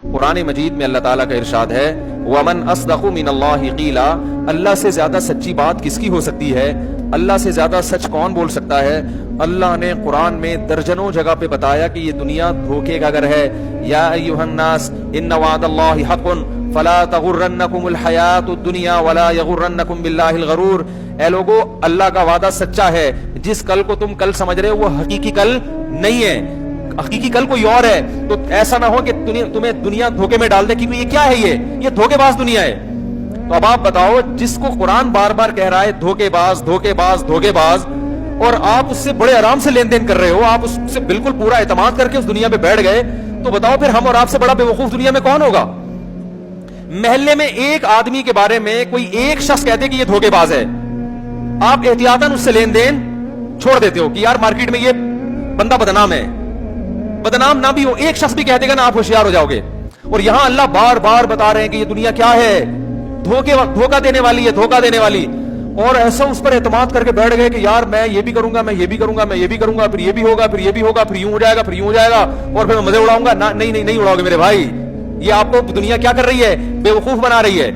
قرآن مجید میں اللہ تعالیٰ کا ارشاد ہے وَمَنْ أَصْدَقُ مِنَ اللَّهِ قِيلًا، اللہ سے زیادہ سچی بات کس کی ہو سکتی ہے؟ اللہ سے زیادہ سچ کون بول سکتا ہے؟ اللہ نے قرآن میں درجنوں جگہ پہ بتایا کہ یہ دنیا دھوکے کا گھر ہے. یا ایھا الناس ان وعد اللہ حق فلا تغرنکم الحیات الدنیا ولا یغرنکم باللہ الغرور. اے لوگو، اللہ کا وعدہ سچا ہے. جس کل کو تم کل سمجھ رہے ہو وہ حقیقی کل نہیں ہے، حقیقی کل کوئی اور ہے. تو ایسا نہ ہو کہ تمہیں دنیا دھوکے میں ڈال دے کہ یہ کیا ہے، یہ دھوکے باز دنیا ہے. تو اب آپ بتاؤ، جس کو قرآن بار بار کہہ رہا ہے دھوکے باز دھوکے باز دھوکے باز، اور آپ اس سے بڑے آرام سے لین دین کر رہے ہو، آپ اس سے بالکل پورا اعتماد کر کے اس دنیا پہ بیٹھ گئے، تو بتاؤ پھر ہم اور آپ سے بڑا بے وقوف دنیا میں کون ہوگا؟ محلے میں ایک آدمی کے بارے میں کوئی ایک شخص کہتے کہ یہ دھوکے باز ہے، آپ احتیاطاً اس سے لین دین چھوڑ دیتے ہو کہ یار مارکیٹ میں یہ بندہ بدنام ہے. بدنام نہ بھی ہو، ایک شخص بھی کہہ دے گا نا، آپ ہوشیار ہو جاؤ گے. اور یہاں اللہ بار بار بتا رہے ہیں کہ یہ دنیا کیا ہے، دھوکہ دینے والی ہے، دھوکہ دینے والی. اور ایسا اس پر اعتماد کر کے بیٹھ گئے کہ یار میں یہ بھی کروں گا، میں یہ بھی کروں گا، میں یہ بھی کروں گا، پھر یہ بھی ہوگا، پھر یہ بھی ہوگا، پھر یوں ہو جائے گا، پھر یوں ہو جائے گا، اور پھر میں مزے اڑاؤں گا. نہیں اڑاؤ گے میرے بھائی. یہ آپ کو دنیا کیا کر رہی ہے؟ بے وقوف بنا رہی ہے.